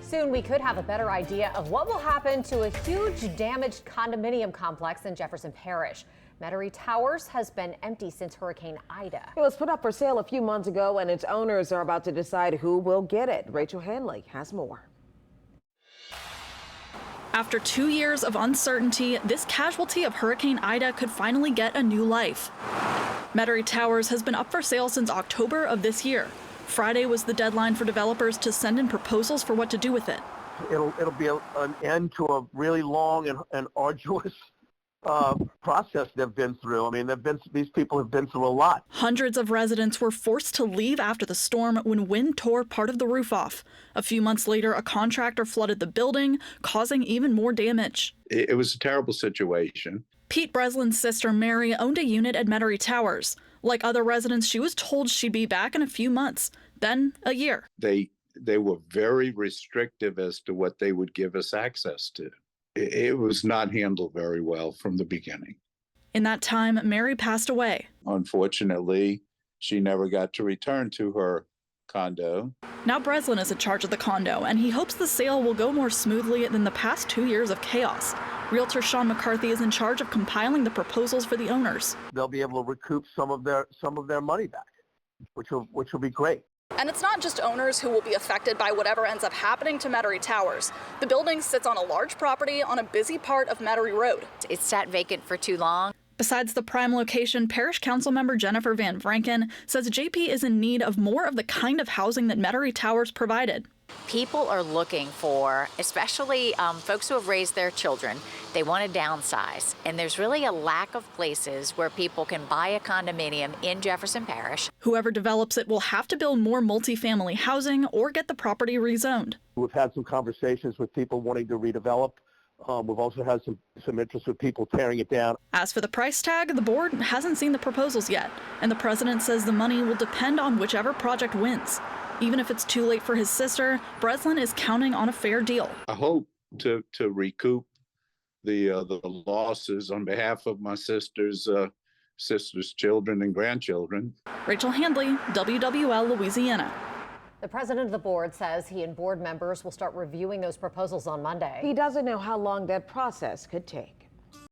Soon we could have a better idea of what will happen to a huge damaged condominium complex in Jefferson Parish. Metairie Towers has been empty since Hurricane Ida. It was put up for sale a few months ago, and its owners are about to decide who will get it. Rachel Hanley has more. After 2 years of uncertainty, this casualty of Hurricane Ida could finally get a new life. Metairie Towers has been up for sale since October of this year. Friday was the deadline for developers to send in proposals for what to do with it. It'll be an end to a really long and arduous process they've been through. I mean, these people have been through a lot. Hundreds of residents were forced to leave after the storm when wind tore part of the roof off. A few months later, a contractor flooded the building, causing even more damage. It was a terrible situation. Pete Breslin's sister Mary owned a unit at Metairie Towers. Like other residents, she was told she'd be back in a few months, then a year. They were very restrictive as to what they would give us access to. It was not handled very well from the beginning. In that time, Mary passed away. Unfortunately, she never got to return to her condo. Now Breslin is in charge of the condo, and he hopes the sale will go more smoothly than the past 2 years of chaos. Realtor Sean McCarthy is in charge of compiling the proposals for the owners. They'll be able to recoup some of their money back, which will be great. And it's not just owners who will be affected by whatever ends up happening to Metairie Towers. The building sits on a large property on a busy part of Metairie Road. It's sat vacant for too long. Besides the prime location, Parish Council member Jennifer Van Vranken says JP is in need of more of the kind of housing that Metairie Towers provided. People are looking for, especially folks who have raised their children, they want to downsize. And there's really a lack of places where people can buy a condominium in Jefferson Parish. Whoever develops it will have to build more multifamily housing or get the property rezoned. We've had some conversations with people wanting to redevelop. We've also had some interest with people tearing it down. As for the price tag, the board hasn't seen the proposals yet, and the president says the money will depend on whichever project wins. Even if it's too late for his sister, Breslin is counting on a fair deal. I hope to recoup the losses on behalf of my sister's children and grandchildren. Rachel Handley, WWL Louisiana. The president of the board says he and board members will start reviewing those proposals on Monday. He doesn't know how long that process could take.